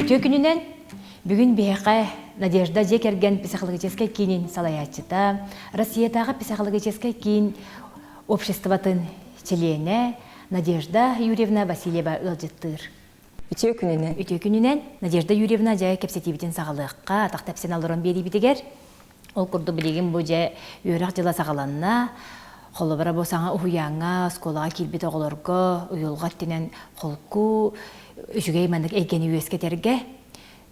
Үтө күнүнен бүгүн бияка Надежда Жекерген психологический кинин салаячыта, Россиятағы психологический кин обществотын члене Надежда Юрьевна Васильева ылжыттыр. Үтө күнүнен Надежда Юрьевна жай кепсетибитин сағалыққа тақтапсен алырын берибитигер. Ол күрді білеген бөже үйрақ жыла сағаланна, қолы бара босаңа ұхуяңа, сколаға келбет оғылырға, ұйылға тенен қолку, үшігей мандық әйгені өскетерге,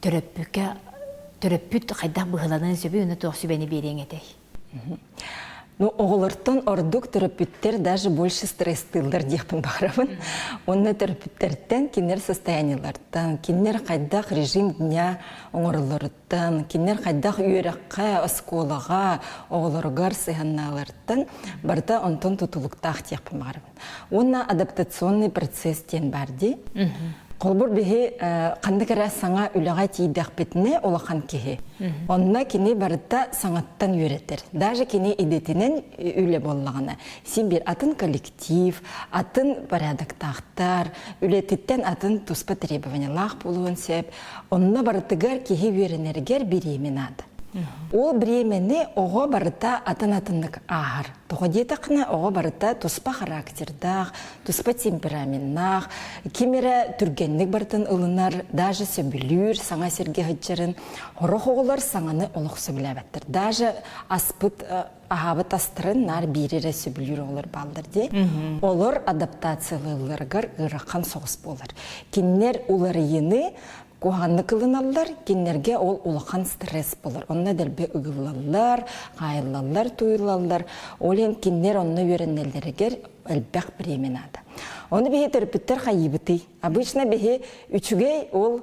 төрөппүт қайдақ бұғыланын сөбі үні тоқ сөбені берең етей. Ну, оғылыртын ордук терапевттер даже больше стресстылдар дейпін бағырабын. Онна терапевттерден кинер состояниялардан, кинер қайдақ режим дня оңырларыттан, кинер қайдақ үйераққа, осколаға, оғылырғар сыйғанналардан барда онтон тутулықтақ дейпін бағырабын. Онна адаптационный процесс ден барды. Қолбұр бігі қанды кәрі саңа үліға тейдіқ бетіне олақан кеге. Онна кені барыда саңаттан үйретер. Даже кені идетінен үлі болағына. Сен бір атын коллектив, атын порядоктақтар, үлететтен атын тұспа требованиялақ болуын сеп. Онна барытығар кеге үйренергер біремен ады. Ол біремені оға барыта атын-атынлық ағыр. Тоғы детақына оға барыта тұспа характердақ, тұспа темпераментнақ, кемері түргенлік бартын ұлынар, даже сөбілер, саңа серге ғытчарын, орық оғылар саңаны олық сөбілі бәттір. Даже аспыт ағабыт астырын нар берері сөбілер олар балдыр де. Олар адаптациялыларғыр ғыраққан соғыс болар. Кеннер олар ені Қоғанны қылыналар, кеннерге ол улақан стресс болар. Онна дәлбе ұғылалар, қайылалар, туйлалар. Олен кеннер онны өреннелерігер әлбәқ біремен ады. Оны бейе терапевттер қайыбыты. Обычно бейе үчігей ол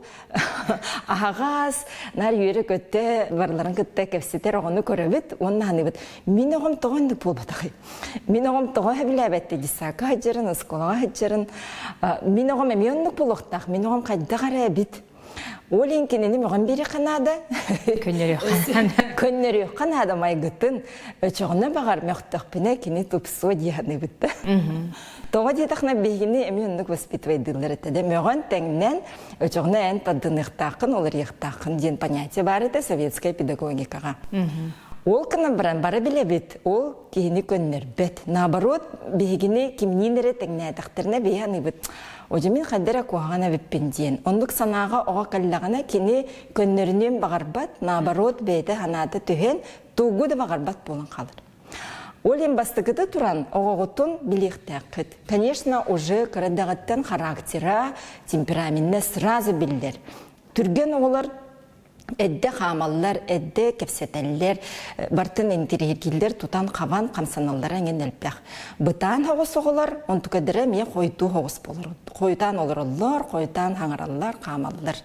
ағаз, нар үйері көтті, барларын көтті кәпсетер оғыны көрібіт, онны ғаныбыт. Мен оғым тоғынды болбатақы. Мен оғым тоғы әбілі әбәтті дисақа хаджарын, ұсколаға хаджарын. Мен оғым әмионлық болуқтақ, мен оғым қайда қара әбіт. Ол енкенені мұған бері қанады. Көннері қанады майғытын. Өчіғына бағар мәқтіқ піне кені тұпсу дейіні бұтты. Тоға дейдіқна бейгіне әмионлық воспитывайдылар әтеді. Мұған тәңнен өчіғына ән таддынықтақын, олар еқтақын ден понятие бар еді советская педагогикаға. Ол кіні бары біле бет, ол кейіні көннер бет. Наоборот, бейгіне кемненері тәңне әтіқтеріне бейіні бұт. Ожамин қадыра қоғана веппенден. Ондық санаға оға қаллағына кені көннерінен бағарбат, наоборот бейді ханаты түхен туғу да бағарбат болын қалыр. Ол ен бастықыды тұран оғағытын біліқті қыт. Конечно, уже қырындағыттан характера, темпераментіне сразу білдер. Түрген оғылар әдді қамаллар, әдді кепсетәлілер, бартын интерегілдер тұтан қаван қамсаналары әңген әлпәқ. Бұтан хоғыс оғылар, онтықыдыры мен қойду хоғыс болыр. Қойдан олырылар, қойдан хаңыралар, қамаллар.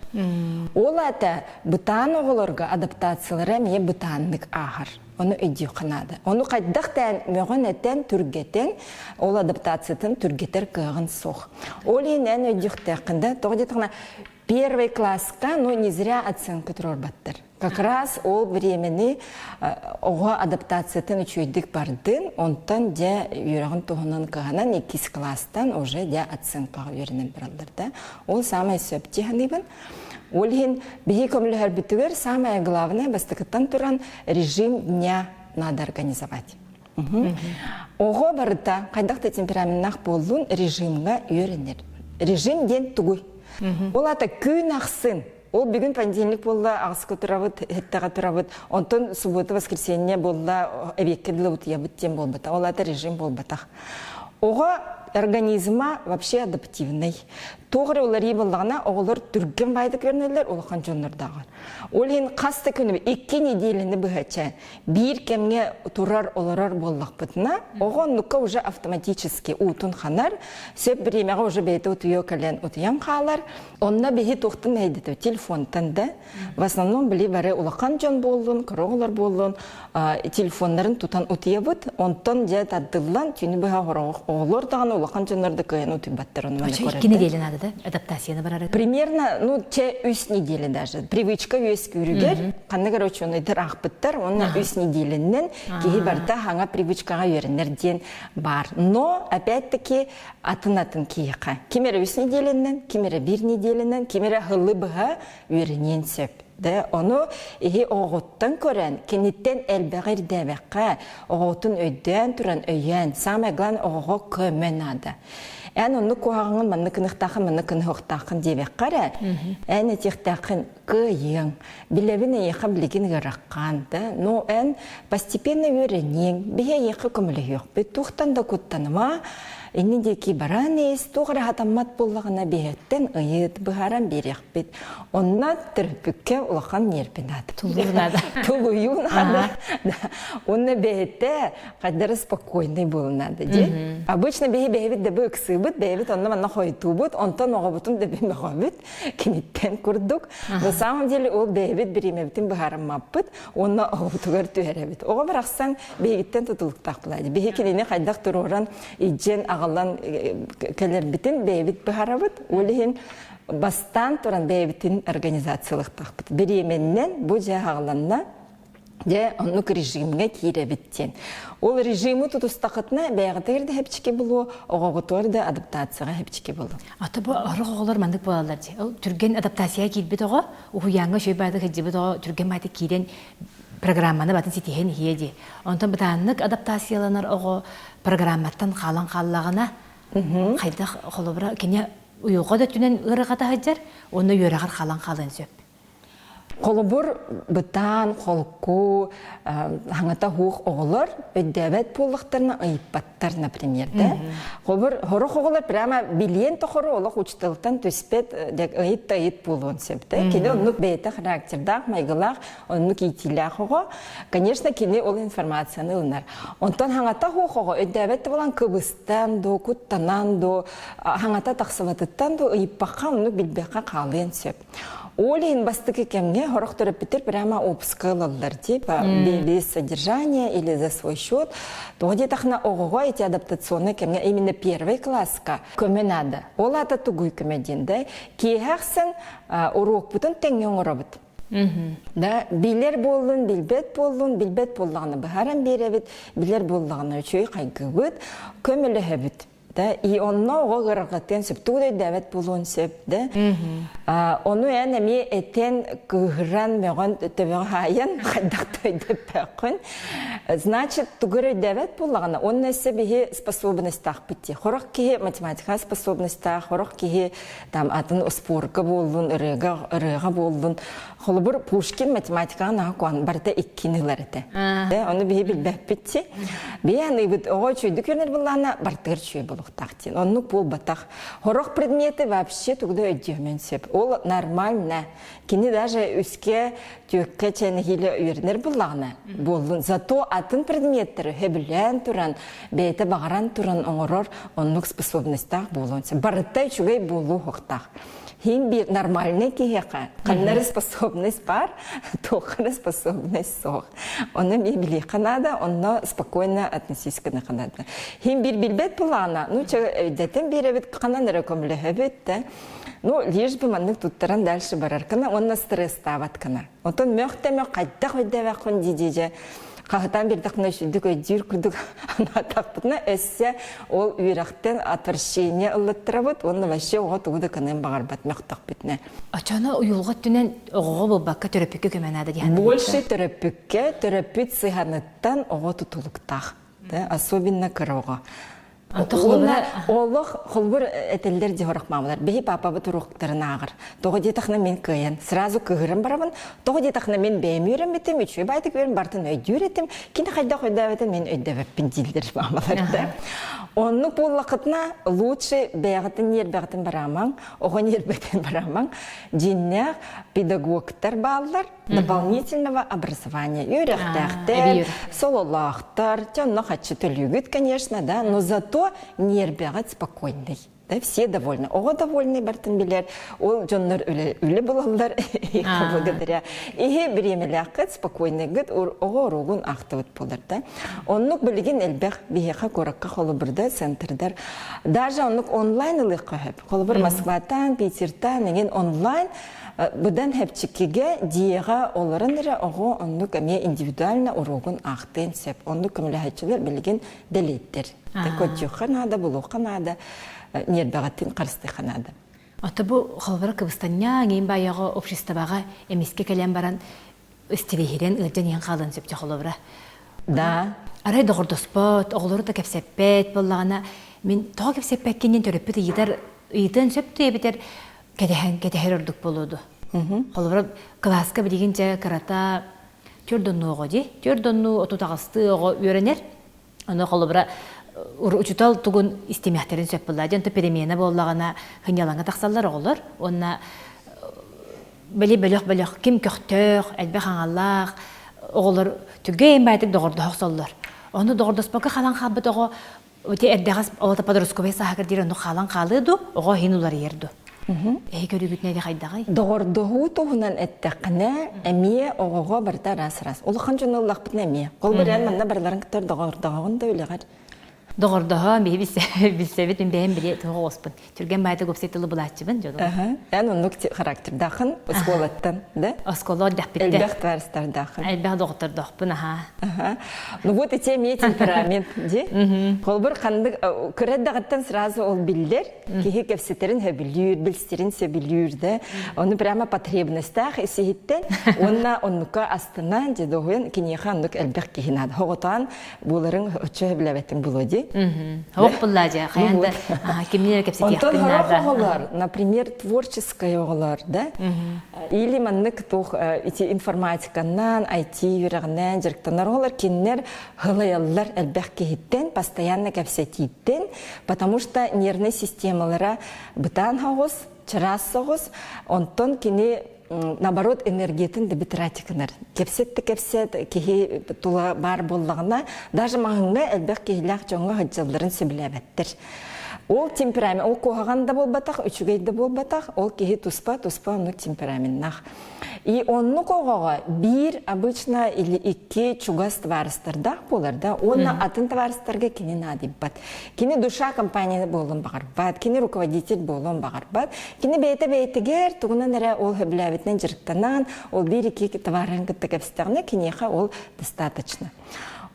Ол әті бұтан оғыларға адаптациялары мен бұтанлық ағыр. Оны өйдеу қынады. Оны қайдақтан мөғін әттен түргетен, ол адаптациятын түргетер қығын соқ. Ол енен өйдеу қында, тоғдетіғына первый класска, но не зря оценка тұрорбаттыр. Как раз ол времени оға адаптациятын үчүйдік бардын, онтан де үйрағын тоғынан қығынан 2 класстан уже де оценкаға үйренен біралдырды. Ол самай сөпте ғаныбын. Ол ең бігі көмілі әрбітігер самое главное бастықыттан тұран режим дня надо организовать. Оға барыта қайдақты темпераментнақ болуын режимға үйренер. Режим ден түгіл. Ол ата күн ақсын. Ол бүгін понедельник болды, ағысқы тұрабыд, әттіға тұрабыд, онтын субботы воскресенье болды, әбеккеділі ұтыябыд ден болбыта. Ол ата режим болбытақ. Оға организма вообще адаптивный. Тоғыры олар ебілдіғана оғылар түрген байды көрінелер, олыған жонлардағы. Ол ең қасты күні 2 неделіні бұғача бір кемге тұрар оларар болдық бұтына, оған нүкка уже автоматически ұтын қанар, сөп бір емеға уже бейті ұтыйо кәлен ұтыян қалар, онына бейі тоқтын әйдеті телефонтан да, в основном білі бәрі олыған жон болуын, қырығылар болуын, телефондарын тұтан ұтыя бұд, онтан жет аддылан, түйіні бұға оғылар дағаны улахан жоннорды кыйын утубаттар оны мана Ача көрөт. 2 неделя надо да? Адаптацияны барары. Примерно, ну, те 3 недели даже. Привычка өс күрүгер, кандай, короче, оны идер ахпыттар, оны 3 неделинен кихи барда ханга привычкага үйренерден бар. Но, опять-таки, атын киіқа. Кемері 3 неделинен, кемері 1 неделинен, кемері хылы бұға үйренен сөп. Оны оғыттан көрен, кенеттен әлбәғір дәбәққа, оғыттын өйден тұран өйен, самай глан оғы көмен ады. Оны қоғағын мұны кінықтақын, мұны кінықтақын дебек қара, әне тектақын күйің, білебін еқі білген ғыраққан. Но постепенно үйренен, бейе еқі көмілі еқ, бет тұқтан да күттаныма, Эннидеки баран ес туғыра хатаммат боллағына бейеттен ұйыт бұғаран берек бет. Онна түрпікке ұлақан нерпін ады. Тулуын ады. Тулуын ады. Онна бейетте қадары спокойный болын ады. Обычно бейбет дебі үксі бұд, бейбет онна манна қойты бұд, онтан оға бұтын дебі мәға бұд, кенеттен күрдік. На самом деле ол бейбет біремебітін бұғаран мап бұд, онна оға бұтығар түйәрі бұд. Оға бірақсан бейгеттен тұтылықтақ бұлайды. Бейкеліне қайдақ тұроран иджен ағалан кәлер бітін бейбет бұғарабыд, олығын бастан тұран бейбетін организациялық тақпыд. Біременнен бұл жа ағаланна онық режимге кейре біттен. Ол режимі тұтыстақытына бәғатығырды әпчіке болу, оғығытуарды адаптацияға әпчіке болу. Аты бұл ұрық оғылар мандық болалар де. Түрген адаптацияға кейдбет оғы, ұхуянға шөй байды қыджібет оғы, түрген байды кейден программаны батын сетихен хейді. Онтан бұтанлық адаптацияланар оғы программаттан қалан-қаллағына қайдақ қолыбыра кене ұйуға да түнен ұрығата ғаджар, оны үйірағар қалан-қалын сөп. Қолыбыр бұтан, қолыққу, хаңата хуқ оғылар, өйдәбәт болықтарына ұйыппаттар, например. Қолыбыр хорық оғылар прямо билен тұқыры олық ұчтылықтан түспет ұйыт болуын сөпті. Кені онық бәйті характердақ, майғылақ, онық итилақ оғы. Конечно, кені ол информацияны ұлынар. Онтан хаңата хуқ оғы өйдәбәт болан кыбыстан до, күттанан до, хаңата тақсыватыттан до ұйыппаққа онық білбеққа қалыын сөп. Олин бастыки кемге хорох терапевтер прямо обскалалар типа без содержания или за свой счет. То где тахна ого эти адаптационные кемге именно первый класска көменада. Ола ата тугуй көмедин да. Киехсен урок бутун теңген робот. Да, билер болдун, билбет болдуганы бахаран беребит, билер болдуганы үчөй кайгыбыт, көмөлө хэбит. И онно оғырғаттен сөп, туғдай дәвет болуын сөп, оны әнеме әтен күғыран мәған төбең хайын, қайдақты өйдеп бәқін. Значит, туғырай дәвет болағына, оның әсі бейі способностях бітті. Қорық кейі математика способностях, қорық кейі атын спорға болдың, ұрыға болдың. Қолы бір Пушкин математикаға нағуан барда еккенілер әті. Оны бейі білбәп бітті. Бейі әні оға чөйді көрінер болағына бартығыр чөй болуқтақтен. Оны бұл батақ. Қорық предметі вообще тұғды өйдеумен сөп. Ол нормально. Кені даже үске түйекке чәні хейлі үйерінер болағына болдың. Зато атын предметтері хөбілен тұран, бейті бағаран тұран оңырыр, онық способностях болуын сөп. Барыттай чүгей болу хоқтақ. Хин bir нормальный киеқа. Қаннары способность бар, тоқыры способность соқ. Оны бейбілі қанады, оны спокойно относись к қанады. Хин бір білбет бұлағына, өйдетін беребет қананыры көмілі өбет. Лишь бы манның тұттыран дальше барар қана, оны стресс тават қана. Онтан мөқтемі қайдақ өйдәвә құн дейдеже. Қағытан бердіқына шүлдік өйдер күрдік анатақпытына өссе ол үйрақтен отвращение ұлыттыра бұд, оны ваще оға тұғыды қанын бағар бәт мәқтақ бітіне. Ачаны ұйылға түнен оға бұл баққа терапевтке көмен ады дейін? Больше терапевт сыйғаныттан оға тұтылықтақ, особенно кыроға. Олық құлбыр әтелдер де ғырық мамылар. Бейі папабы тұрықтарын ағыр. Тоғы детақна мен көйен. Сразу күйірім барабын. Тоғы детақна мен бәйім үйрім бітім, үші байды көрім, бартын өйді үйретім. Кені қайда қойдаветін мен өйдаваппен дейлдер мамыларды. Оның бұл лақытына лучше бәғытын ер бәғытын барамаң, оған ер бәғытын барамаң, жиннәқ педагогтар балдар дополнительного образования. Үйректәқтер, сололақтар, тәнна қатшы төлігіт, конечно, да, но зато нер бәғыт спокойный. Да, все довольны. Ого довольны бартын билер. Ол жоннор үле болалар благодаря. И беремелякыт, спокойный гыт, ого ругун ахтывыт болар. Да. Оннук билген элбек бихеха коракка холобурда центрдар. Даже оннук онлайн ылыкка хеп. Холобур Москватан, Питертан, неген онлайн. Бұдан хепчикеге диеға оларын әрі оғы онны көме индивидуально ұруғын ақтен сеп. Онны көмілі білген дәлеттер. Көтчі қанады, бұлу қанады, нербағаттен қарысты қанады. Ата бұл қалбара Кыбыстаня кейін баяғы обществоға емеске кәлем баран істелехерен үлден ең қалын сөпте қалбара. Да. Арай доғырдоспот, оғылары да кәпсеппет болағына. Мен тоға кәпсеппет кенен төріппет үйден сөпті ебетер кетехер үрдік болуды. Қолыбыра класска білігінше карата түрдонну оғы де. Түрдонну отутағысты оғы өренер. Оны қолыбыра учутал тугун истемяхтерин сөп болла. Жонты перемена боллағана хынялаңа тақсалар оғылыр. Онна бөлек кем көқтөк, әлбе қаңалақ, оғылыр түге ең бәйтік доғырды хоқсалар. Оны доғырдоспақы қалан қабыт оғы өте әрдеғас олата подростковай сахакар дейір оны қалан қалыды, оғы хинулар ерді. Көрі күтінеді қайдағай? Доғырдығы тұғынан әттіқіне әмие оғыға барда рас-рас. Ол қан жон олақ бұтын әмие. Қол бір ән манна барларын күттір доғырдығын да өлеғар. Доғырдығы білсебет мен бәйін біле тұғы оспын. Түрген бәйді көпсетілі бұлатшыбын жоды. Ән онық характердақын, осколаттан, да? Осколы дақ бітті. Әлбәқ тварыстардақын. Әлбәқ доғырдықпын, Ну вот и те имея темперамент, де? Қол бір қандық, күрәддағыттан сразу ол білдер, кеге кәпсетерін хөбілюр, білстерін сөбілюр, да? Оны прямо потребностях есігіттен, онныққа астынан, деді оғын, кенеға оннық әлбәқ кегінады. Хоғытан бұларын өтші хөбіләбәттің бұлоди. Хоқ бұллади, қаянда кемнер кәпсет яқтыңларда. Например, творческое оғылар, да? Или маннық тұқ информатиканнан, IT юрағынан, жіріктанар оғылар кеннер ғылайалар әлбәқ кехеттен, постоянно кәпсететтен, потому что нервный системалара бұтан хауыз, чырас соғыз, онтон кене наоборот, энергетин дебит ратикнер. Кепсетті кепсет, кехи тула бар боллағына, даже мағыңға әлбәқ кехиләқ жоңға ғыджаларын сөбіләбәттір. Ол темперамент, ол коғағанда болбатақ, үчігейді болбатақ, ол кехи туспа, оның темпераментнақ. И онны коғаға бір, обычно, или икі чугас тварыстардақ боларда, онна атын тварыстарға кені надиббат. Кені душа компанияны болын бағарбат, кені руководитель болын бағарбат, кені бейті-бейтігер, туғынан әрі ол хөбіләветінен жырықтанан, ол бір-екі тварын күтті кәпістіғіне кенеға ол достаточно.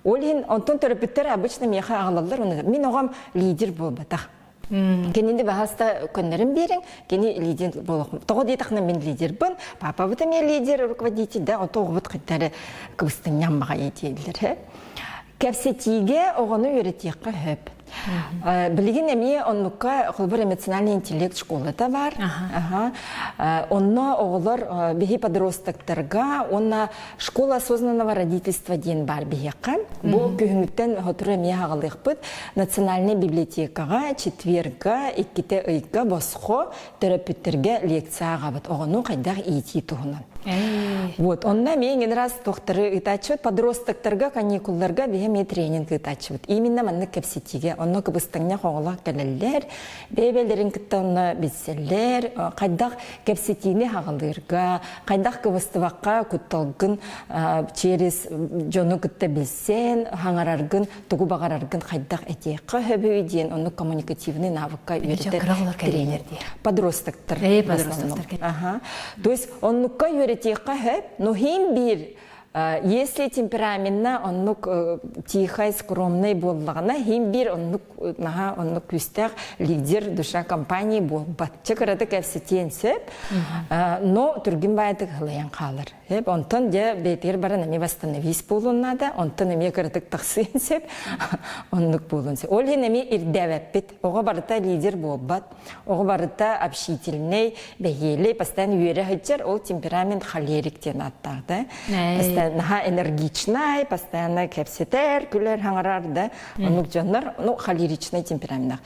Ол ең, онтын терапевттер обычно меха ағылалар, мен оғам лидер болбатақ. Кененде бағаста көннерін берің, кені лидер болуқым. Тоғы дейтіқна мен лидер бұн, папа бұты мен лидер, руководитель, да, тоғы бұт қыттары күбістің нямбаға етелдер. Кәпсетиге оғаны өретеққа хөп. Білген әме онныққа қолбыр эмоциональный интеллект школыда бар. Онна оғылар бейі подростықтарға, онна школа осознанного родительства ден бар бейеққа. Бұл күйіңіттен ғытыры әме ағылық бұд национальный библиотекаға, четверға, еккеті ұйға босқо терапевттерге лекцияға бұд. Оғыну қайдағы ети тұғынан. Вот, онна мен раз тоқтыры ұйтачывыд, подростықтарға, каникулларға бейеме тренинг ұйтачывыд. Именно манны кәпсетиге. Онны кыбыстыңна қоғылақ кәлелер, бейбелерін күтті онны бетселер, қайдақ кәпсетиіне хағылырға, қайдақ кыбыстываққа күттілгін через жоны күтті білсен, хаңараргын, тұғы бағараргын қайдақ әтеққа хөбі өйден, онны коммуникативный навыкка үйретер тренер. Подростықтыр. То есть, онныққа үйретеққа хөп, но хем бір если темпераментна, оннук тихай, скромный боллағына, хем бір оннук күстәқ лидер душа компании болбат. Чекарады кәпсетен сөп, но түрген бәйдік ғылайын қалыр. Онтын де бейтер барын әме восстановись болуынады, онтын әме кірдік тақсыйын сөп, оннук болуын сөп. Ол хен әме ирдәвәппет, оға барыта лидер болбат, оға барыта общительный, бәйелей, постоянно үйері хыджар, ол темперамент холериктен аттағды. наха энергичный, постоянно кепсетер, күлер хаңарар да, онук жоннор, ну, холеричный темперамент.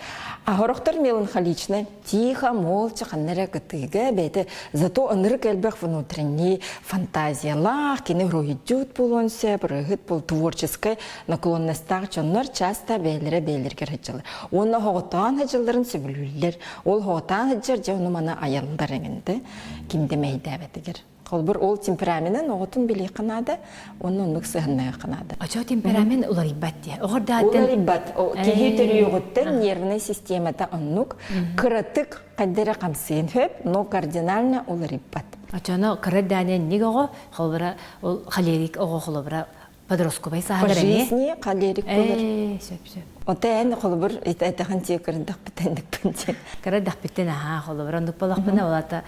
А хорохтар меланхоличный, тихо, молча, ханнера кытыга, бейте, зато онрык элбэх внутренний фантазиялах, кини руиджут полонсе, прыгыт пол творческой наклонностях, жоннор часто бейлер хачылар. Онна хоғытан хачыларын сөбілілер, ол хоғытан хачылар, же оны мана аялдар еңінді, кимде мейдәбетігер. Қолбыр ол темпераментін оғытын білей қанады, оның онық сығыннағы қанады. Ача темперамент олар иббат де. Олар иббат. Кейі түрі оғыттын нервный системата онық қыратық қаддері қамсыйын хөп, но кардинально олар иббат. Ачаны қырат дәнен неге оғы, қолбыра ол холерик оғы қолбыра подростку бай сағадар По жизни холерик болар. Сөп. Ота ән қолбыр айтаған тек кіріндік бітендік бінтен. Қырат біттен қолбыра ондық болақ бұна олата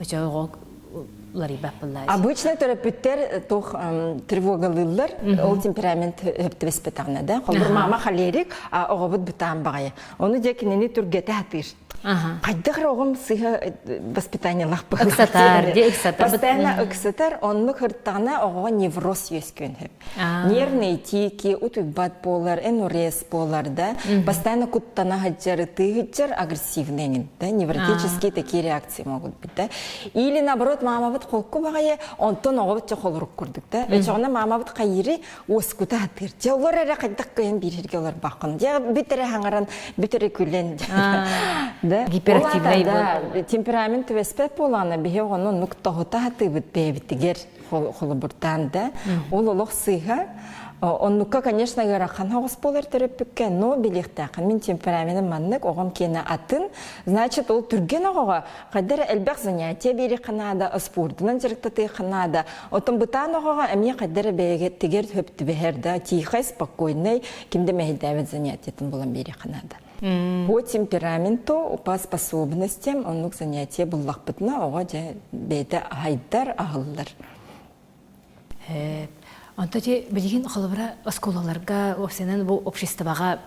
ача оғы Обычно терапевттер тох тревогалылар, ол темперамент хөпті веспетағына да. Қолбыр мама холерик, а оғабыт бұтаан бағайы. Оны декінені түргеті әтір. Қайдығыр оғым сыға воспитаниялақ бағылар. Эксатар. Постоянно эксатар, оны қырттағына оғыға невроз өскөн хөп. Нервный тики, утубат болар, энурез болар да. Постоянно күттана хаджары, тыгыджар агрессивнеңін. Невротические такие реакции могут быть. Да? Или наоборот, мама бит қолқы бағайы, онтон оғы бітчі қолырық көрдік. Да? Өчіғына мама бит қайыры өскута атыр. Же олар әрі қайдық көйін берерге олар бақын. Же бүтірі хаңаран, бүтірі күлен. Гиперактивный бол. Темперамент веспет боланы бихе оны нұқтағыта хаты бит бейбітігер қолы бұртан да. Ол олық сыға. Оннукка, конечно, гарахан хоғыс болар терапевтке, но билихтақын. Мен темпераментім маннық, оғым кені атын. Значит, ол түрген оғыға қайдары әлбәқ занятия бері қанада, спортынан жырықтаты қанада. Отын бұтан оғыға әме қайдары бәйге тегер хөпті бәхерді, тихай, спокойный, кімді мәйдәвет занятиятын болан бері қанада. По темпераменту, по способностям, оннук занятия бұллақ бұтына оға бәйді айдар ағылдар. Онта те білген қолыбыра осколаларға, осенен бұл обществоға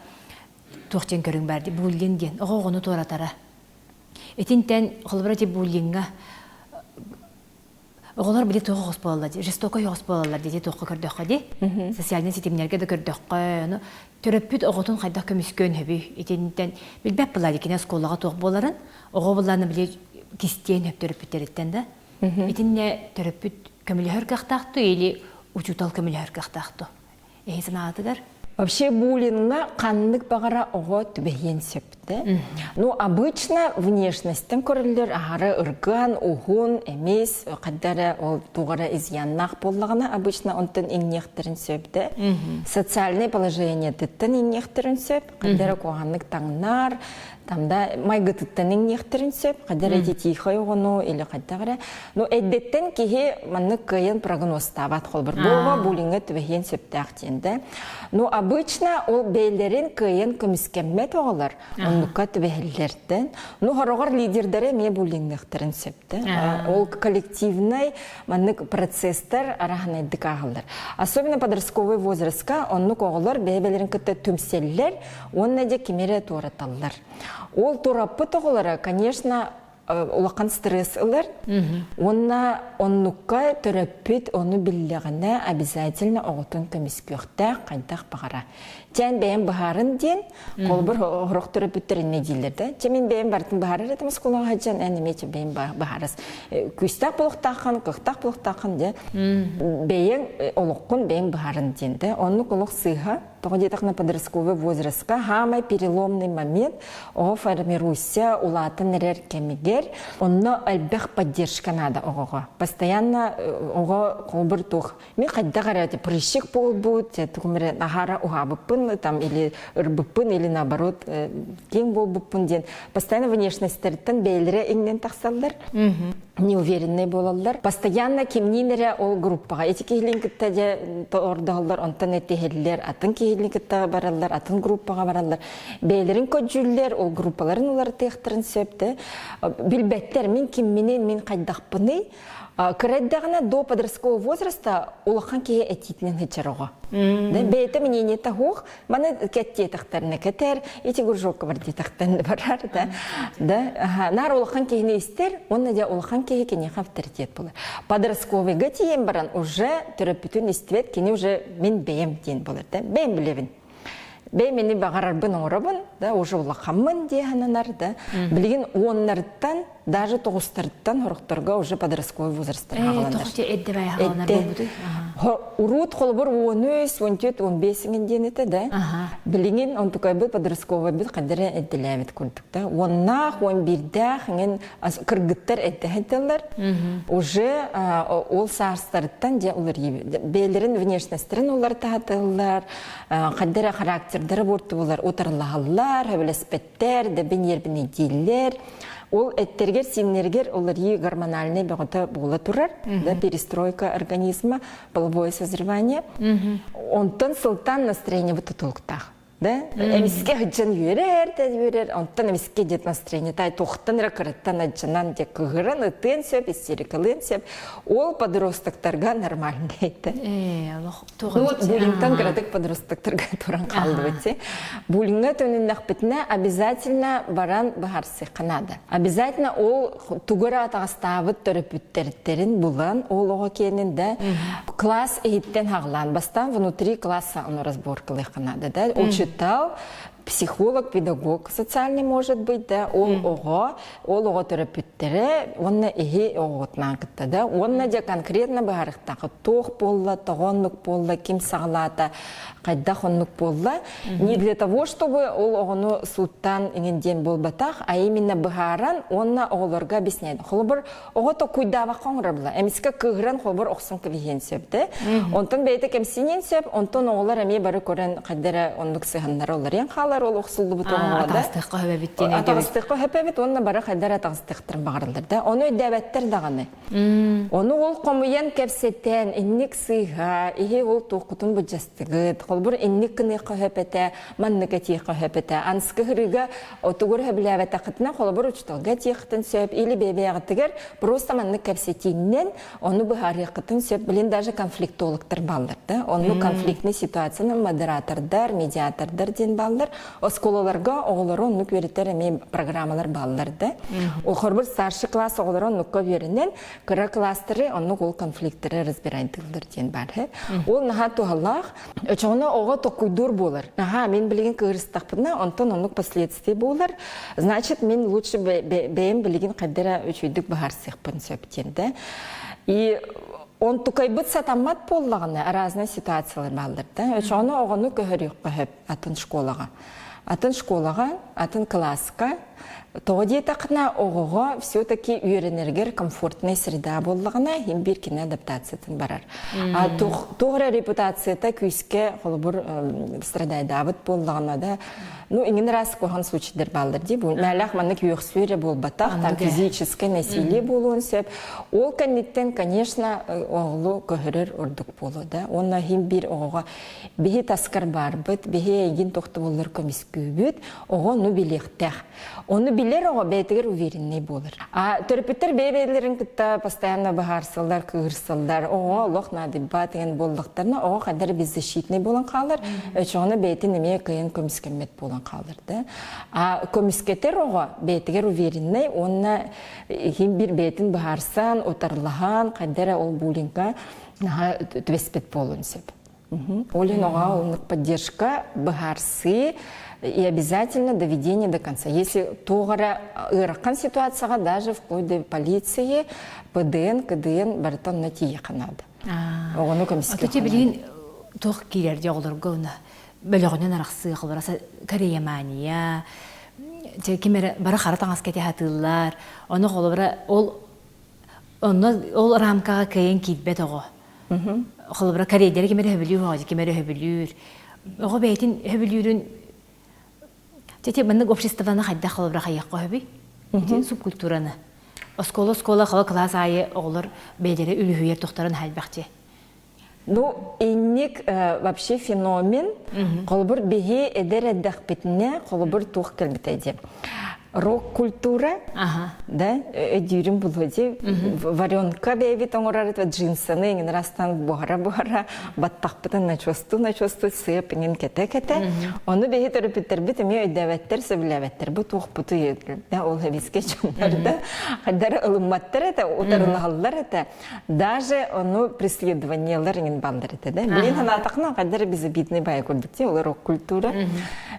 тоқтен көрің бәрді, бөлген ден, оғыны торатара. Етінтен қолыбыра те бөлгенға, оғылар біле тоғы қос болалар, жестокой қос болалар, деді тоқы көрдіққа де, социалден сетемнерге де көрдіққа, түріппіт оғытын қайдақ көміскөн хөбі, етінтен білбәп бұлар екені осколаға тоғы боларын, оғы бұларны біле кестен хөп түріппіттереттен да. Етінне түріппіт көмілі хөркақтақты, елі учутал көмілі хөркақтақты. Ейсін ағатыдар? Вообще буллингна қанлык бағара оғы түбейен сөпті. Ну, обычно внешностен көрілер ағары ұрған, ұғын, әмес, қаддары ол туғара изяннақ болағына обычно онтын еңнектерін сөпті. Социальное положение түттін еңнектерін сөп, қаддары қоғанлық таңнар, тамда майгытыттан еңнектерін сөп, қаддары тихой оғыну, или қаддары. Ну, әддеттен кейі маннық көйен прогноз табат қолбыр. Болға буллингы түбейен сөпті ақтенді. Ну, обычно ол бейлерин көйен көміскеммет оғылар, онлыққа түбәхілдерден. Ну, хорогор лидердері ме буллингнықтарын сөпті. Ол коллективный маннык процесстер арахын әддік ағылдар. Особенно подростковый возрастка, онлық оғылар бейбелерін күтті түмселлер, онна де кемере тораталдар. Ол тораппыт оғылары, конечно, улақан стресс ылар, оннукка терапевт оны білдіғіне обязательно оғытын көміскөқті қайдақ бағара. Тен бәйін бағарын ден, қолбір ғырық терапевттеріне дейлерді. Темен бәйін бардың бағарыр етіміз қолаға жан әнемейте бәйін бағарыз. Күстақ болықтақын, қықтақ болықтақын де, бәйін олыққын бәйін бағарын денді. Оны қолық сыға, тоғыдетақна подростковый возрастқа, хамай переломный момент, оғы формируйся, улатын әрер кемегер, оны әлбәқ поддержка надо оғыға. Постоянно оғы қолбір тоқ. Мен қайдақ әрәді прыщик бол бұд, тұғымыры нағара уға бұппын, там, или рбыппын, или наоборот, кең бол бұппын ден. Постоянно внешностьтерден бәйлері еңнен тақсалдар, неуверенный болалар. Постоянно кемнинері ол группаға. Эти кейлінкітті де ордағылар, онтан әтегелілер, атын кейлінкітті баралар, атын группаға баралар. Бәйлерін көджүлер, ол группаларын олар тектірін сөпті. Білбәттер, мен кемменен, мен қайдақпыны, Креддагана до подросткового возраста улахан кие этитнен хичарого. Да, бейте мнение того, мана кетте тахтарны кетер, эти гуржок варди тахтарны барар, да. Да, нар улахан кие истер, он надя улахан кие кене авторитет было. Подростковый гатием баран уже терапевтун иствет, кене уже мен бейм ден было, да, бейм билевин. Беймени бағарарбын орабын, да, уже улахамын дегенанар, да. Билген оннардан, даже тоғыстардан хорықтарға уже подростковый возрастар ағаландар. Тоқты әдді бәй ағаланар болбуды? Урут қолыбыр 13-14-15 денеті, да. Билген он tukай был подростковый был қадыры әдділәмет көрдік, да. Оннақ, 11-дәқ, кыргыттар әддіхеттелер. Уже ол сарстардан, де олар бейлерін внешностерін олар тағатылар, қадыры характердері борты олар отарлағалар, өбілеспеттер, дәбін ербіне дейлер. Ол әттергер, симнергер, олар гормональный бағыта бола тұрар, да, перестройка организма, половое созревание. Онтан сылтан настроение бұты толықтақ. Да? Эмиске хыджан юрер, онтан эмиске дет настроение, тай тоқтан ракыраттан аджанан де кығырын, ытын сөп, истерикалын сөп, ол подростактарға нормальный еді. Булингтан кірадық подростактарға туран қалды өте. Булинга төніннақ бітіне обязательно баран бағарсы қанады. Обязательно ол тугыра атағыстабыт терапевттерін булан, ол оға кенінде класс ейттен хағылан. Бастан внутри класса оны разборкалы қанады. Учитал, психолог, педагог социальный может быть, да, ол ого терапевттері, онна ихи оғытнан кітті, да, онна де конкретно бағарықтағы тоқ болла, тоғынлық болла, кем сағылата, қайда қонлық болла, не для того, чтобы ол оғыны суттан ингенден болбатақ, а именно бағаран, онна оғыларға объясняйды. Холбыр оғыто куйдава қоңырабыла, әмеске кығыран холбыр оқсын көвеген сөпті, онтан бәйті кемсінен сөп, онтан оғылар әме бары көрін қайдары онлық сығанлар олар ең қалар ол оқсылды бұт оғыла да. Атағыстыққа хөбәбіттен өйдеуі. Атағыстыққа хөбәбіт, онына бары қайдар атағыстықтырын бағарылдар да. Оны өйдәбәттер дағаны. Оны ол қомыян кәпсеттен, иннік сыйға, ихе ол тоқытын бұджастығыд, қолбыр иннік кінеққа хөбәті, маннығы тейққа хөбәті, анысқы ғырыға отығыр хөбіләбәті қытына қолбыр ұчтылға тейқтін сөп, или бәбәғытығыр, просто маннық кәпсеттеннен, оны бұғары қытын сөп, білін даже конфликтологтар балдар да. Оны конфликтный ситуацияны модератордар, медиатордар ден балдар, осколаларға оғылары онлық вереттер әме программалар балдар да. Оғырбір старшы класс оғылары онлыққа верінен, кыра класстары онлық ол конфликттері разбирайдылдар ден бар. Ол наға туғалақ, өчоғына оға тоқуйдур болар. Наға, мен білген кығырыстақпына, онтан онлық последствий болар. Значит, мен лучше бәйім білген қадыра өчойдік бағар сықпын сөптен да. И он tukay bit satammat bollagına разные ситуациялар балдар да. Өчоғына оғыны көхір юққа хөп атын школаға. Атын школаға, атын класска. Тоғыде тақына оғыға все-таки үйренергер комфортный среда боллағына ем бір кені адаптациятын барар. Тоғыра репутацията күйіске қолыбыр страдайды абыт боллағына да. Ну, иңін раз қоған случайдер балдар дейб. Мәләқ маны күйіқ сөйре бол батақ, там физическое насилие болуын сөп. Ол кәнеттен, конечно, оғылы көхірір ұрдық болу да. Онна ем бір оғыға бейі таскар бар бұд, бейі егін тоқты болыр көмес көбіт, оғы ну білектәқ. Оны билер оға бәйтігер уверенный болыр. Терапевттер бәйбейлерін күтті постоянно бағарсылдар, кығырсылдар, оға лоқ надибат еген болдықтарына оға қадар беззащитный болын қалыр, өчоғына бәйті неме кайын көміскемет болын қалыр. Көміскетер оға бәйтігер уверенный, онына хем бір бәйтін бағарсан, отарлаған, қадар ол булинға төбеспет болын сөп. Олен оға олық поддержка бағарсы, и обязательно доведение до конца. Если тоғара ыраққан ситуацияға, даже вплоть до полиции, ПДН, КДН барытан натие қанады. Оғыны көміске қанады. Төте білген тоқ кейлерде оғылырға оны бөліғінен арақсы қылыраса Кореямания, кемері бары қаратан аскеті хатылар, оны қолыбыра ол рамкаға кейен кейтбет оғы. Қолыбыра Корейдері кемері хөбілюр, кемері хөбілюр. Оғы бәйтін хөбілюрін Тете бандык обществоны хайда халыбра хайякка хөби. Субкультураны. Оскола хала класс айы оғылыр бәйлері үліхүйер тоқтарын хәлбәқте. Ну, инник вообще феномен, қолыбыр беге әдер әддәқ бетіне қолыбыр туқ кәлбітейді. рок-культура, Ага. да, дюрим булоди, варенка бейбит оңорары, джинсаны, ingen растан бухара, баттақпытын начосту, сыйып, ingen кете. Оны бейхет өріпіттер біт, ме өйдәвәттер, сөбіләвәттер, бұт оқ-бұты егір, ол хәбиске чонларды, қадары ылымматтар әті, отарылығалар әті, даже оны преследованиялар ingen балдар әті, да. Білген хана атақна, қадары бізі битный бай көрдікте, ол рок-культура.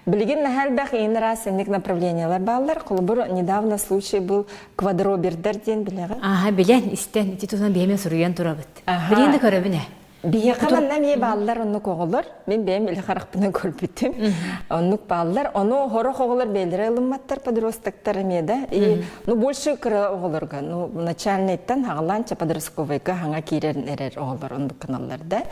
Білген нәхәл бәқ, ingen раз әнік направлениялар балдар, Колубур недавно случай был квадробердер ден билега. Ага, билен истен ити тузан беме суруян турабыт. Билен де көрөбүнө. Бие каманна ме баллар онну коголор. Мен бем биле харакпына көрбүтүм. Онну баллар, ону хоро коголор белдире ылымматтар подростактар эмеда. И ну больше кыра оголорга. Ну начальниктан хагаланча подростковыйга ханга кирен эрер оголор онду каналларда.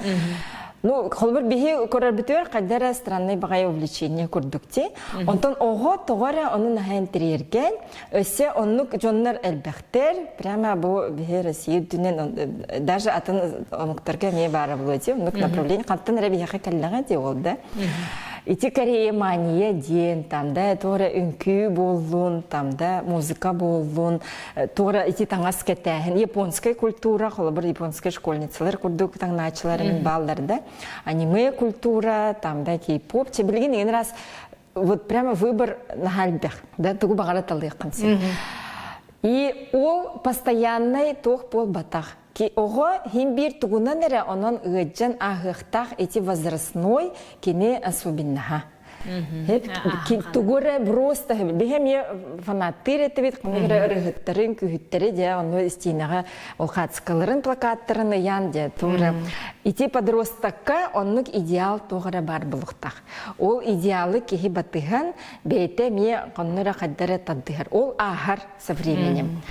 Ну, холбар бихи көрөрбүтөр кайдара странный багай увлечение көрдүкте. Онтон ого тогора онун хайн тирерген, өсө оннук жоннор элбектер, прямо бу бихи Россия дүнен даже атын омуктарга ме бара булоти, оннук направление кантан ребияха каллага де олда. Ити Корея мания ден, там да тора үнкү боллун, там да музыка боллун, тора ити таңас кетехин, японская культура, холбар японская школьницалар курдук таңначылар мен балларда. Аниме культура, там да кей-поп, те билген еген раз вот прямо выбор на хальбех, да, тугу багара талыйкансы. И ол постоянный тох пол батах. Ки ого химбир тугунан эре онон ыджан ахыхтах эти возрастной кине особеннаха. Тугуре просто бихем я фанаттыр этебит, кымгыра ырыгыттарын күхүттери де ону истинага ол хацкаларын плакаттарын ян де тура. Ити подростакка оннук идеал тогара бар булуктах. Ол идеалы кихи батыган бейте ме коннура каддара таддыгар. Ол ахар со временем.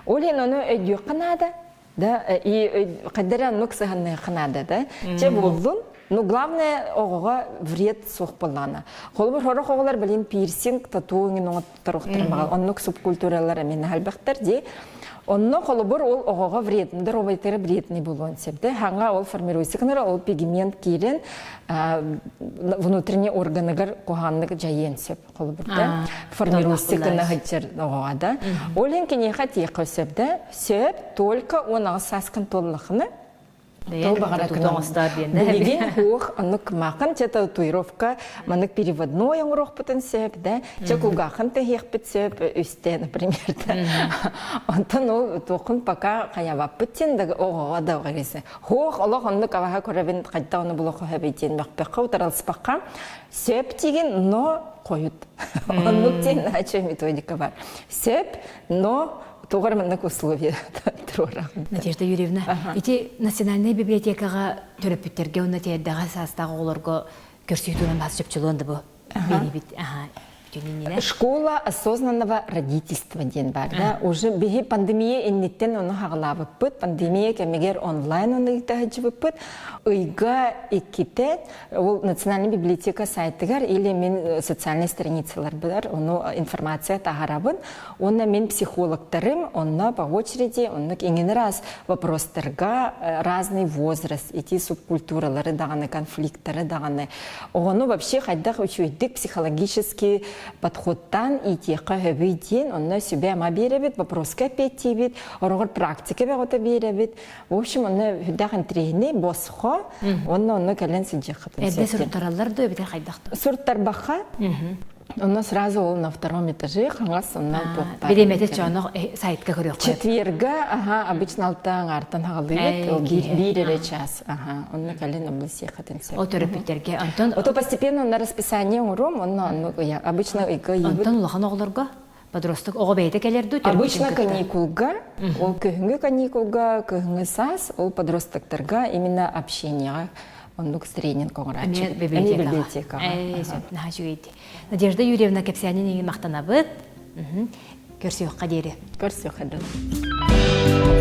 Олен ону өйдю канада, да, и каддара нуксаганны канада, да. Че болдун? Ну, главное, ого, вред сохпалана. Холбар хорох оголар билин пирсинг, татуин, но тарохтармагал. Оннук субкультуралар амин халбахтар де. Онно холбар ол ого вред, дровайтер вред не булон себде. Ханга ол формируется, канара ол пигмент кирен внутренний органыгар коханнык жайен сеп холбар да. Формируется канагачер ого да. Олен кене хати косебде, сеп только он асаскан толлахны. То багара тутоңостар диенде. Билеген хух, анук махан, че татуировка, манук переводной оңрох потенсеп, да, че кугахан те хехпетсеп, үсте, например, да. Антон ол тоқын пока хаявап бітсен, да, оға да оғаресе. Хух, олық анук аваға көрәбін қайда оны бұл оқа бейтен бақпаққа, ұтаралыспаққа, сеп деген, но қойыт. Анук тен, наче методика бар. Сеп, но тоғарманнық условия тұрора. Надежда Юрьевна, эти национальная библиотекаға төрөпүттерге онна тияддаға састағы оларға көрсетуынан бас жөпчілуанды бұл. Школа осознанного родительства ден бар, да. Уже беги пандемия иннеттен оны хағылабы пыт, пандемия кәмегер онлайн оны итағыжы пыт, ұйға иккетет, ол национальная библиотека сайтыгар, или мен социальный страницалар бар, оны информация тағарабын, оны мен психологтарым, оны по очереди, оны еңін раз вопростарға разный возраст, эти субкультуралары дағаны, конфликттары дағаны. Оны вообще қайдақ учуйдік психологический подходтан и тека хөвейден, онна себе ама беребет, вопроска петтебет, орогор практика бегота беребет. В общем, онна хүддағын трейне босхо, онна кәлен сенжеқытын. Әбде сұрттаралар да өбетер қайдақты? Сұрттар бақа, онна сразу ол на втором этаже, қаңас онна боқпар. Береметет жоны сайтқа көрек қойып? Четверга, обычно алтан артан ғалыйет, бирері час, онна кәлен обласи қатын сәп. О төрөпүттерге, Антон... Ото постепенно на расписание уром, онна обычно иға ебіт. Антон улахан оғыларға? Подросток оғы бәйді кәлерді? Обычно каникулга, ол көңгі каникулга, көңгі сас, ол подростактарға именно общение, онлық тренинг оңырачы. Библиотека. Надежда Юрьевна Кепсианин мақтанабыд. Көрсеуққа дейірі. Көрсеуққа дейірі.